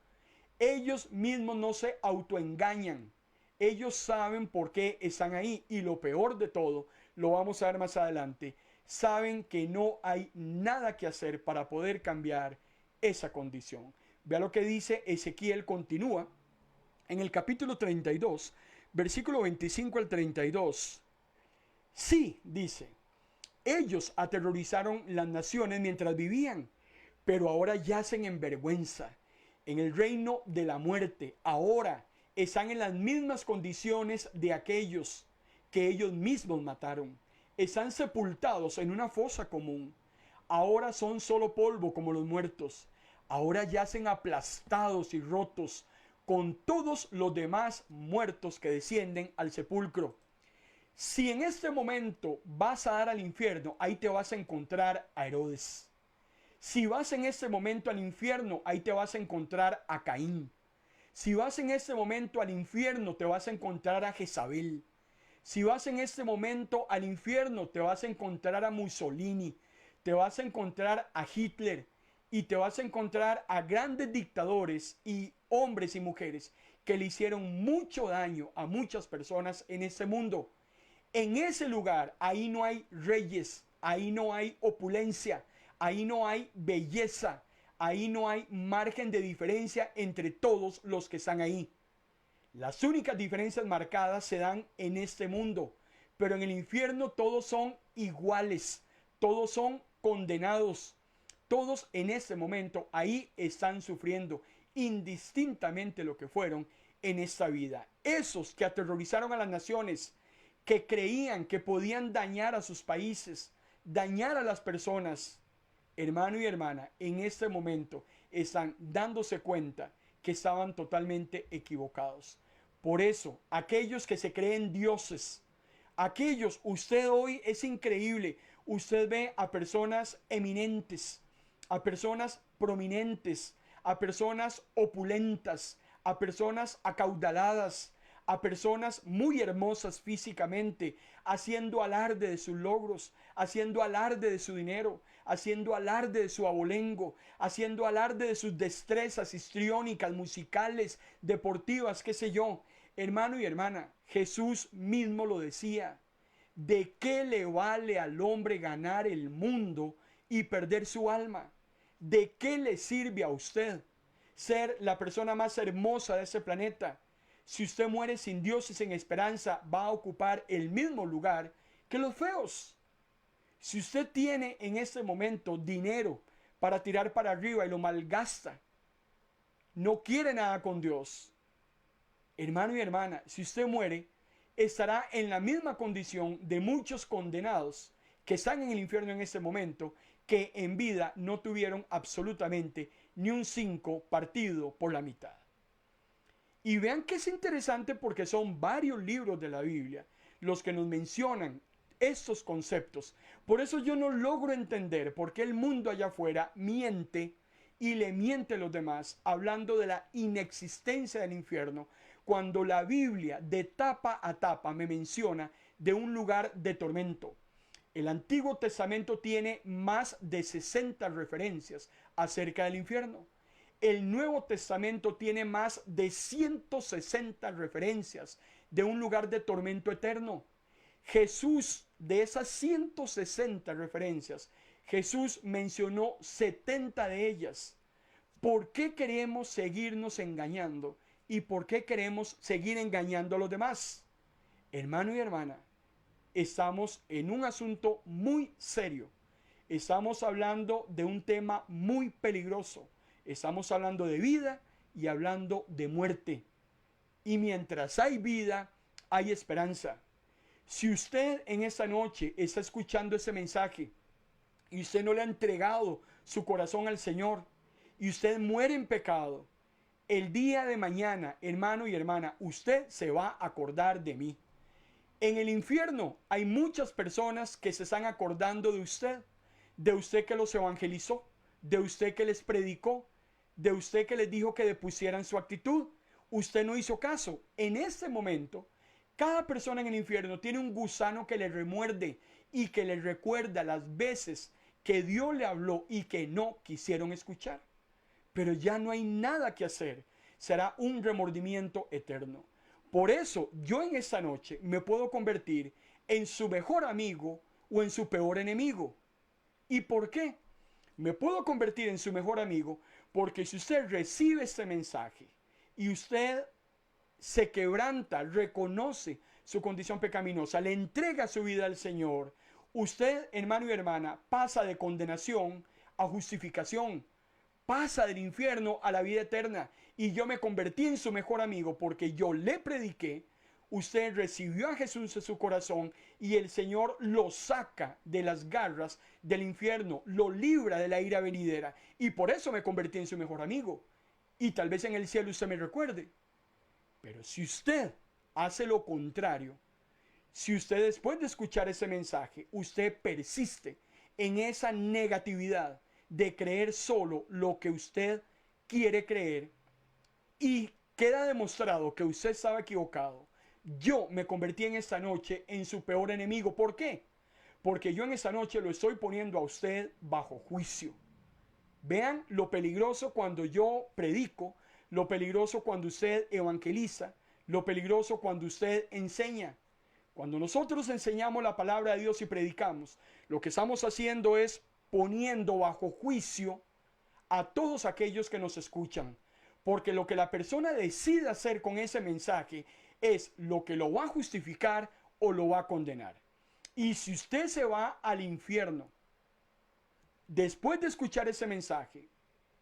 ellos mismos no se autoengañan. Ellos saben por qué están ahí y lo peor de todo, lo vamos a ver más adelante, saben que no hay nada que hacer para poder cambiar esa condición. Vea lo que dice Ezequiel, continúa en el capítulo 32, Versículo 25 al 32. Sí, dice, ellos aterrorizaron las naciones mientras vivían, pero ahora yacen en vergüenza, en el reino de la muerte. Ahora están en las mismas condiciones de aquellos que ellos mismos mataron. Están sepultados en una fosa común. Ahora son solo polvo como los muertos. Ahora yacen aplastados y rotos con todos los demás muertos que descienden al sepulcro. Si en este momento vas a dar al infierno, ahí te vas a encontrar a Herodes. Si vas en este momento al infierno, ahí te vas a encontrar a Caín. Si vas en este momento al infierno, te vas a encontrar a Jezabel. Si vas en este momento al infierno, te vas a encontrar a Mussolini, te vas a encontrar a Hitler y te vas a encontrar a grandes dictadores y hombres y mujeres que le hicieron mucho daño a muchas personas en este mundo. En ese lugar, ahí no hay reyes, ahí no hay opulencia, ahí no hay belleza, ahí no hay margen de diferencia entre todos los que están ahí. Las únicas diferencias marcadas se dan en este mundo, pero en el infierno todos son iguales, todos son condenados, todos en este momento ahí están sufriendo indistintamente lo que fueron en esta vida. Esos que aterrorizaron a las naciones, que creían que podían dañar a sus países, dañar a las personas, hermano y hermana, en este momento están dándose cuenta que estaban totalmente equivocados. Por eso, aquellos que se creen dioses, aquellos, usted hoy es increíble, usted ve a personas eminentes, a personas prominentes, a personas opulentas, a personas acaudaladas, a personas muy hermosas físicamente, haciendo alarde de sus logros, haciendo alarde de su dinero, haciendo alarde de su abolengo, haciendo alarde de sus destrezas histriónicas, musicales, deportivas, qué sé yo. Hermano y hermana, Jesús mismo lo decía. ¿De qué le vale al hombre ganar el mundo y perder su alma? ¿De qué le sirve a usted ser la persona más hermosa de ese planeta? Si usted muere sin Dios y sin esperanza, va a ocupar el mismo lugar que los feos. Si usted tiene en este momento dinero para tirar para arriba y lo malgasta, no quiere nada con Dios, hermano y hermana, si usted muere, estará en la misma condición de muchos condenados que están en el infierno en este momento, que en vida no tuvieron absolutamente ni un 5 partido por la mitad. Y vean que es interesante porque son varios libros de la Biblia los que nos mencionan estos conceptos. Por eso yo no logro entender por qué el mundo allá afuera miente y le miente a los demás hablando de la inexistencia del infierno, cuando la Biblia de tapa a tapa me menciona de un lugar de tormento. El Antiguo Testamento tiene más de 60 referencias acerca del infierno. El Nuevo Testamento tiene más de 160 referencias de un lugar de tormento eterno. Jesús, de esas 160 referencias, Jesús mencionó 70 de ellas. ¿Por qué queremos seguirnos engañando? ¿Y por qué queremos seguir engañando a los demás? Hermano y hermana, estamos en un asunto muy serio. Estamos hablando de un tema muy peligroso. Estamos hablando de vida y hablando de muerte. Y mientras hay vida, hay esperanza. Si usted en esta noche está escuchando ese mensaje y usted no le ha entregado su corazón al Señor y usted muere en pecado, el día de mañana, hermano y hermana, usted se va a acordar de mí. En el infierno hay muchas personas que se están acordando de usted que los evangelizó, de usted que les predicó, de usted que les dijo que depusieran su actitud. Usted no hizo caso. En este momento, cada persona en el infierno tiene un gusano que le remuerde y que le recuerda las veces que Dios le habló y que no quisieron escuchar. Pero ya no hay nada que hacer. Será un remordimiento eterno. Por eso yo en esta noche me puedo convertir en su mejor amigo o en su peor enemigo. ¿Y por qué? Me puedo convertir en su mejor amigo porque si usted recibe este mensaje y usted se quebranta, reconoce su condición pecaminosa, le entrega su vida al Señor, usted, hermano y hermana, pasa de condenación a justificación, pasa del infierno a la vida eterna. Y yo me convertí en su mejor amigo porque yo le prediqué. Usted recibió a Jesús en su corazón y el Señor lo saca de las garras del infierno, lo libra de la ira venidera. Y por eso me convertí en su mejor amigo. Y tal vez en el cielo usted me recuerde. Pero si usted hace lo contrario, si usted después de escuchar ese mensaje, usted persiste en esa negatividad de creer solo lo que usted quiere creer y queda demostrado que usted estaba equivocado, yo me convertí en esta noche en su peor enemigo. ¿Por qué? Porque yo en esta noche lo estoy poniendo a usted bajo juicio. Vean lo peligroso cuando yo predico, lo peligroso cuando usted evangeliza, lo peligroso cuando usted enseña. Cuando nosotros enseñamos la palabra de Dios y predicamos, lo que estamos haciendo es poniendo bajo juicio a todos aquellos que nos escuchan. Porque lo que la persona decide hacer con ese mensaje es lo que lo va a justificar o lo va a condenar. Y si usted se va al infierno después de escuchar ese mensaje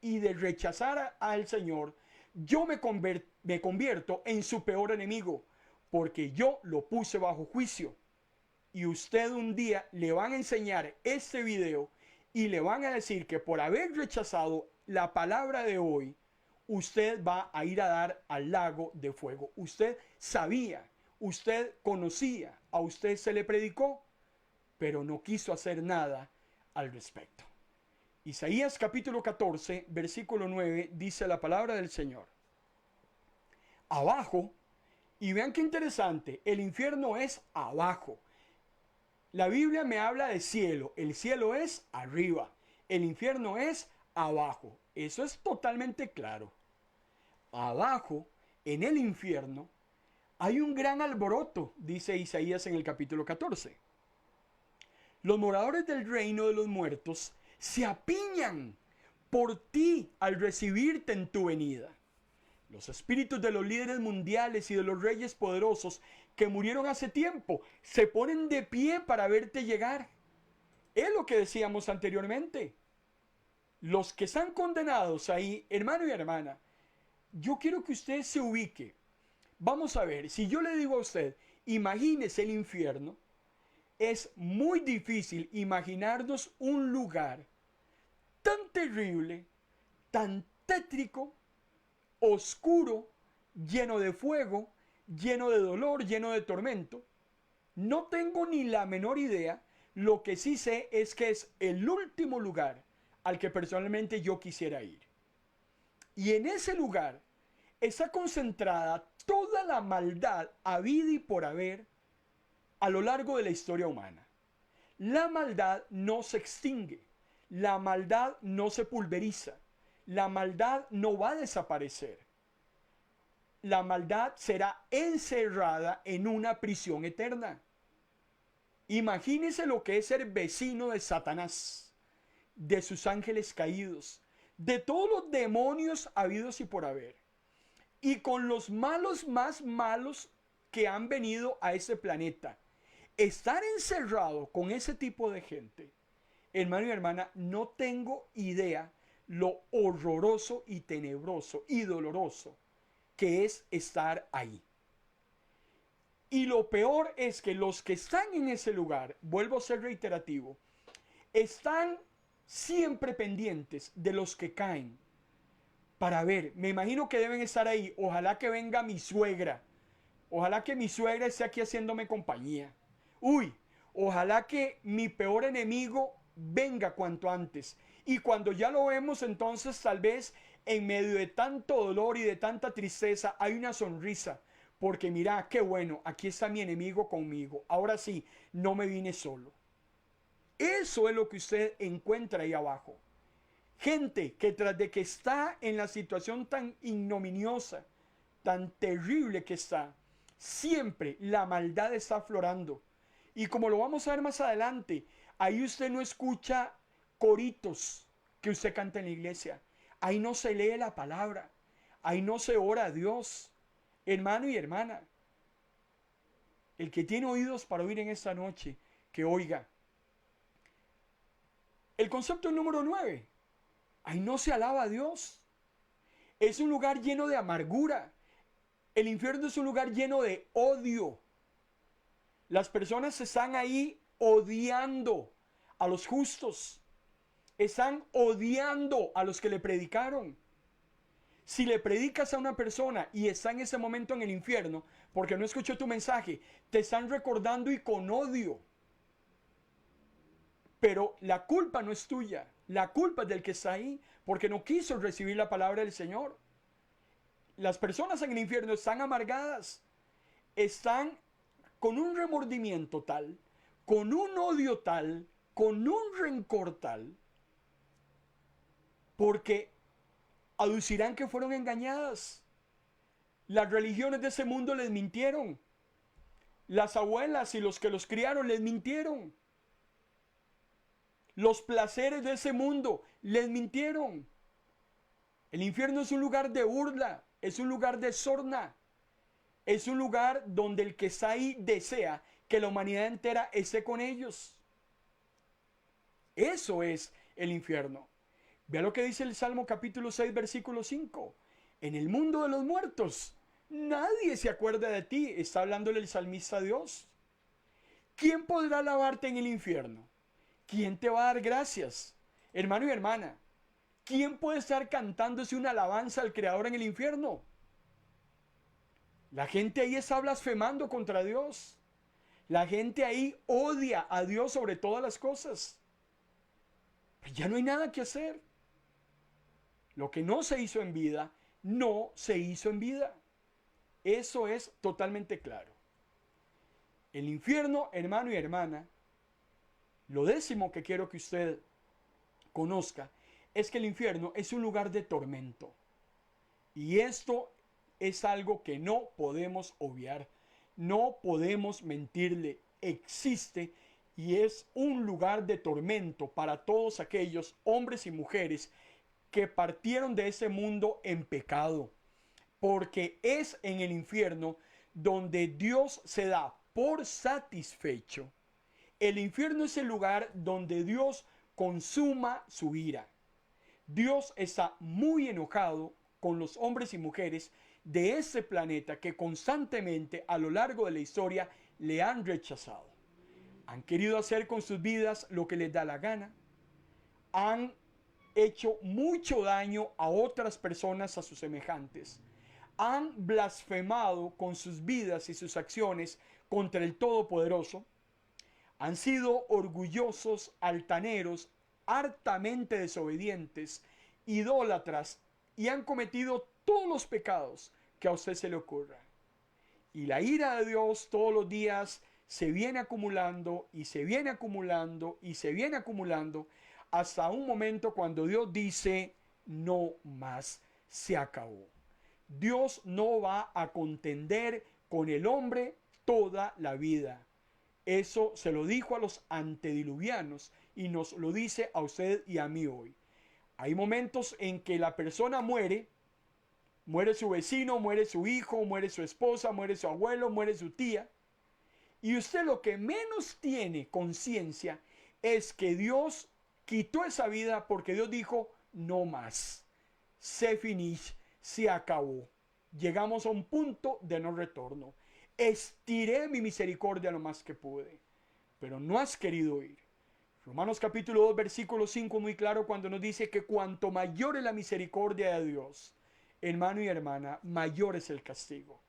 y de rechazar al Señor, yo me convierto en su peor enemigo, porque yo lo puse bajo juicio. Y usted un día le van a enseñar este video y le van a decir que por haber rechazado la palabra de hoy, usted va a ir a dar al lago de fuego. Usted sabía, usted conocía, a usted se le predicó, pero no quiso hacer nada al respecto. Isaías capítulo 14, versículo 9, dice la palabra del Señor. Abajo, y vean qué interesante, el infierno es abajo. La Biblia me habla de cielo, el cielo es arriba, el infierno es abajo. Eso es totalmente claro. Abajo, en el infierno, hay un gran alboroto, dice Isaías en el capítulo 14. Los moradores del reino de los muertos se apiñan por ti al recibirte en tu venida. Los espíritus de los líderes mundiales y de los reyes poderosos que murieron hace tiempo se ponen de pie para verte llegar. Es lo que decíamos anteriormente. Los que están condenados ahí, hermano y hermana, yo quiero que usted se ubique. Vamos a ver, si yo le digo a usted, imagínese el infierno, es muy difícil imaginarnos un lugar tan terrible, tan tétrico, oscuro, lleno de fuego, lleno de dolor, lleno de tormento. No tengo ni la menor idea. Lo que sí sé es que es el último lugar al que personalmente yo quisiera ir. Y en ese lugar está concentrada toda la maldad habida y por haber a lo largo de la historia humana. La maldad no se extingue, la maldad no se pulveriza, la maldad no va a desaparecer. La maldad será encerrada en una prisión eterna. Imagínese lo que es ser vecino de Satanás, de sus ángeles caídos, de todos los demonios habidos y por haber, y con los malos más malos que han venido a ese planeta. Estar encerrado con ese tipo de gente, hermano y hermana, no tengo idea lo horroroso y tenebroso y doloroso que es estar ahí. Y lo peor es que los que están en ese lugar, vuelvo a ser reiterativo, están siempre pendientes de los que caen para ver. Me imagino que deben estar ahí. Ojalá que venga mi suegra. Ojalá que mi suegra esté aquí haciéndome compañía. Uy, ojalá que mi peor enemigo venga cuanto antes. Y cuando ya lo vemos, entonces tal vez en medio de tanto dolor y de tanta tristeza hay una sonrisa. Porque mira, qué bueno, aquí está mi enemigo conmigo. Ahora sí, no me vine solo. Eso es lo que usted encuentra ahí abajo. Gente que tras de que está en la situación tan ignominiosa, tan terrible que está, siempre la maldad está aflorando. Y como lo vamos a ver más adelante, ahí usted no escucha coritos que usted canta en la iglesia. Ahí no se lee la palabra. Ahí no se ora a Dios. Hermano y hermana, el que tiene oídos para oír en esta noche, que oiga. El concepto número 9. Ahí no se alaba a Dios. Es un lugar lleno de amargura. El infierno es un lugar lleno de odio. Las personas están ahí odiando a los justos. Están odiando a los que le predicaron. Si le predicas a una persona y está en ese momento en el infierno, porque no escuchó tu mensaje, te están recordando y con odio. Pero la culpa no es tuya, la culpa es del que está ahí, porque no quiso recibir la palabra del Señor. Las personas en el infierno están amargadas, están con un remordimiento tal, con un odio tal, con un rencor tal, porque aducirán que fueron engañadas. Las religiones de ese mundo les mintieron. Las abuelas y los que los criaron les mintieron. Los placeres de ese mundo les mintieron. El infierno es un lugar de burla, es un lugar de sorna. Es un lugar donde el que está ahí desea que la humanidad entera esté con ellos. Eso es el infierno. Vea lo que dice el Salmo capítulo 6, versículo 5. En el mundo de los muertos, nadie se acuerda de ti. Está hablándole el salmista a Dios. ¿Quién podrá alabarte en el infierno? ¿Quién te va a dar gracias? Hermano y hermana, ¿quién puede estar cantándose una alabanza al Creador en el infierno? La gente ahí está blasfemando contra Dios. La gente ahí odia a Dios sobre todas las cosas. Pues ya no hay nada que hacer. Lo que no se hizo en vida, no se hizo en vida. Eso es totalmente claro. El infierno, hermano y hermana, lo décimo que quiero que usted conozca es que el infierno es un lugar de tormento. Y esto es algo que no podemos obviar. No podemos mentirle. Existe y es un lugar de tormento para todos aquellos hombres y mujeres que partieron de ese mundo en pecado. Porque es en el infierno donde Dios se da por satisfecho. El infierno es el lugar donde Dios consuma su ira. Dios está muy enojado con los hombres y mujeres de ese planeta que constantemente a lo largo de la historia le han rechazado. Han querido hacer con sus vidas lo que les da la gana. Han hecho mucho daño a otras personas, a sus semejantes. Han blasfemado con sus vidas y sus acciones contra el Todopoderoso. Han sido orgullosos, altaneros, hartamente desobedientes, idólatras y han cometido todos los pecados que a usted se le ocurra. Y la ira de Dios todos los días se viene acumulando y se viene acumulando y se viene acumulando hasta un momento cuando Dios dice no más, se acabó. Dios no va a contender con el hombre toda la vida. Eso se lo dijo a los antediluvianos y nos lo dice a usted y a mí hoy. Hay momentos en que la persona muere, muere su vecino, muere su hijo, muere su esposa, muere su abuelo, muere su tía. Y usted lo que menos tiene conciencia es que Dios quitó esa vida porque Dios dijo no más. Se finish, se acabó. Llegamos a un punto de no retorno. Estiré mi misericordia lo más que pude, pero no has querido oír. Romanos capítulo 2 versículo 5 muy claro cuando nos dice que cuanto mayor es la misericordia de Dios, hermano y hermana, mayor es el castigo.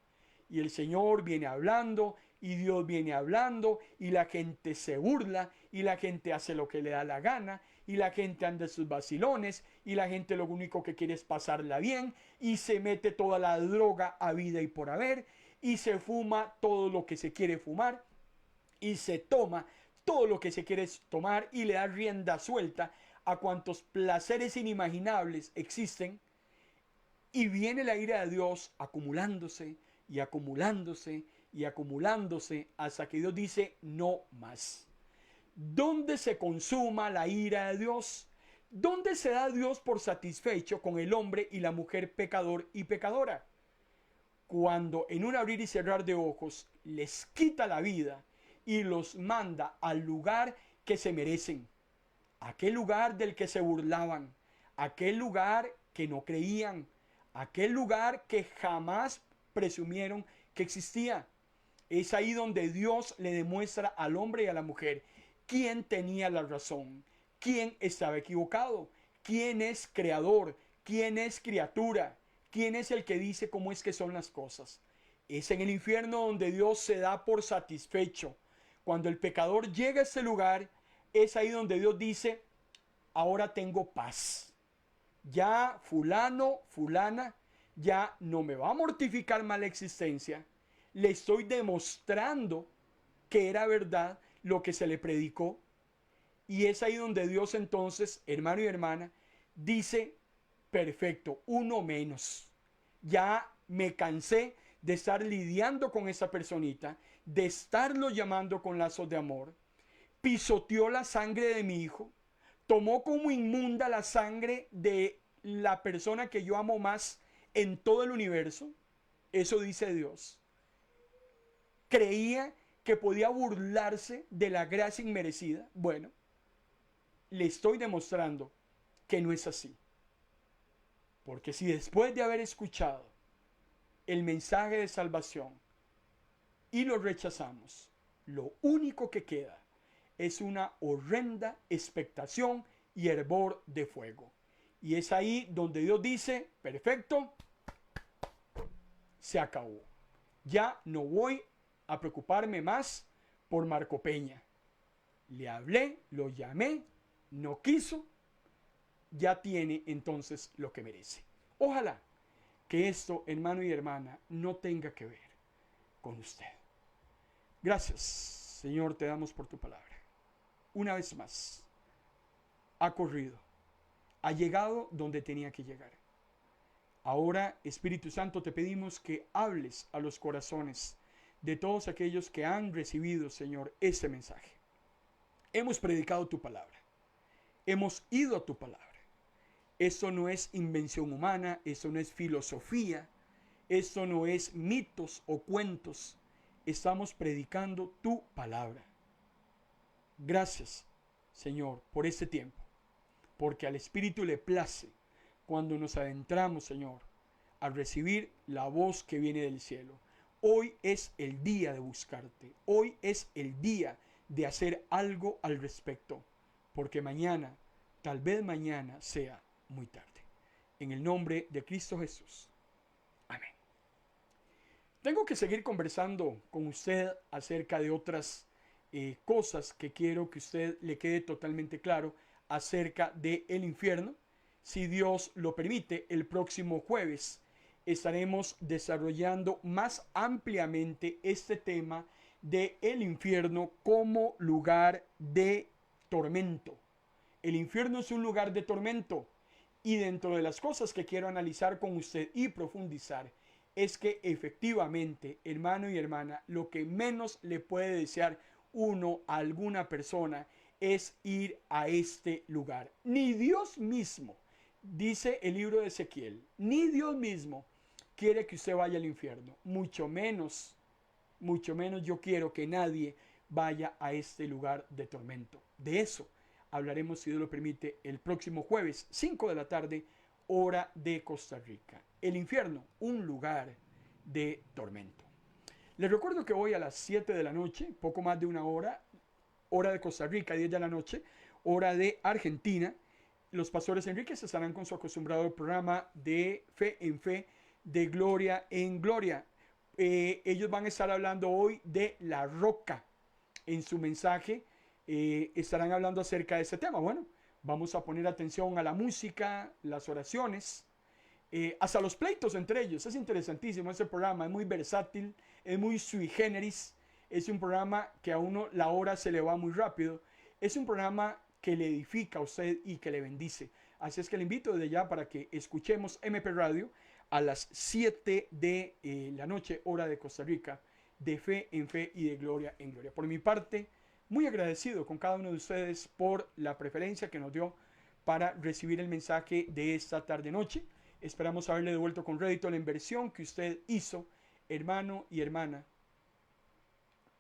Y el Señor viene hablando y Dios viene hablando y la gente se burla y la gente hace lo que le da la gana y la gente anda en sus vacilones y la gente lo único que quiere es pasarla bien y se mete toda la droga a vida y por haber y se fuma todo lo que se quiere fumar y se toma todo lo que se quiere tomar y le da rienda suelta a cuantos placeres inimaginables existen y viene la ira de Dios acumulándose y acumulándose y acumulándose hasta que Dios dice no más. ¿Dónde se consuma la ira de Dios? ¿Dónde se da Dios por satisfecho con el hombre y la mujer pecador y pecadora? cuando en un abrir y cerrar de ojos les quita la vida y los manda al lugar que se merecen, aquel lugar del que se burlaban, aquel lugar que no creían, aquel lugar que jamás presumieron que existía. Es ahí donde Dios le demuestra al hombre y a la mujer quién tenía la razón, quién estaba equivocado, quién es creador, quién es criatura, quién es el que dice cómo es que son las cosas. Es en el infierno donde Dios se da por satisfecho. Cuando el pecador llega a ese lugar, es ahí donde Dios dice, ahora tengo paz. Ya fulano, fulana, ya no me va a mortificar más la existencia. Le estoy demostrando que era verdad lo que se le predicó. Y es ahí donde Dios entonces, hermano y hermana, dice, perfecto, uno menos. Ya me cansé de estar lidiando con esa personita, de estarlo llamando con lazos de amor. Pisoteó la sangre de mi hijo, tomó como inmunda la sangre de la persona que yo amo más en todo el universo. Eso dice Dios. Creía que podía burlarse de la gracia inmerecida. Bueno, le estoy demostrando que no es así. Porque si después de haber escuchado el mensaje de salvación y lo rechazamos, lo único que queda es una horrenda expectación y hervor de fuego. Y es ahí donde Dios dice, perfecto, se acabó. Ya no voy a preocuparme más por Marco Peña. Le hablé, lo llamé, no quiso, ya tiene entonces lo que merece. Ojalá que esto, hermano y hermana, no tenga que ver con usted. Gracias, Señor, te damos por tu palabra. Una vez más, ha corrido, ha llegado donde tenía que llegar. Ahora, Espíritu Santo, te pedimos que hables a los corazones de todos aquellos que han recibido, Señor, este mensaje. Hemos predicado tu palabra, hemos ido a tu palabra. Eso no es invención humana, eso no es filosofía, eso no es mitos o cuentos. Estamos predicando tu palabra. Gracias, Señor, por este tiempo, porque al Espíritu le place cuando nos adentramos, Señor, a recibir la voz que viene del cielo. Hoy es el día de buscarte, hoy es el día de hacer algo al respecto, porque mañana, tal vez mañana sea muy tarde. En el nombre de Cristo Jesús. Amén. Tengo que seguir conversando con usted acerca de otras cosas que quiero que usted le quede totalmente claro acerca del infierno. Si Dios lo permite, el próximo jueves estaremos desarrollando más ampliamente este tema de el infierno como lugar de tormento. El infierno es un lugar de tormento. Y dentro de las cosas que quiero analizar con usted y profundizar es que efectivamente, hermano y hermana, lo que menos le puede desear uno a alguna persona es ir a este lugar. Ni Dios mismo, dice el libro de Ezequiel, ni Dios mismo quiere que usted vaya al infierno. Mucho menos yo quiero que nadie vaya a este lugar de tormento. De eso hablaremos, si Dios lo permite, el próximo jueves, 5 de la tarde, hora de Costa Rica. El infierno, un lugar de tormento. Les recuerdo que hoy a las 7 de la noche, poco más de una hora, hora de Costa Rica, 10 de la noche, hora de Argentina, los pastores Enríquez estarán con su acostumbrado programa de Fe en Fe, de Gloria en Gloria. Ellos van a estar hablando hoy de la roca. En su mensaje estarán hablando acerca de este tema. Bueno, vamos a poner atención a la música, las oraciones, hasta los pleitos entre ellos. Es interesantísimo este programa, es muy versátil, es muy sui generis. Es un programa que a uno la hora se le va muy rápido. Es un programa que le edifica a usted y que le bendice. Así es que le invito desde ya para que escuchemos MP Radio a las 7 de la noche, hora de Costa Rica, de Fe en Fe y de Gloria en Gloria. Por mi parte, muy agradecido con cada uno de ustedes por la preferencia que nos dio para recibir el mensaje de esta tarde-noche. Esperamos haberle devuelto con rédito la inversión que usted hizo hermano y hermana,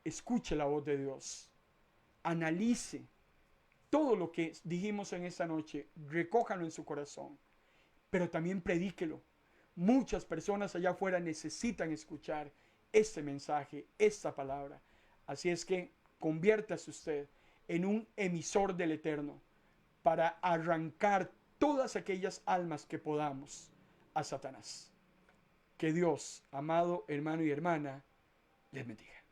escuche la voz de Dios. Analice todo lo que dijimos en esta noche, recójalo en su corazón, pero también predíquelo. Muchas personas allá afuera necesitan escuchar este mensaje, esta palabra. Así es que conviértase usted en un emisor del Eterno para arrancar todas aquellas almas que podamos a Satanás. Que Dios, amado hermano y hermana, les bendiga.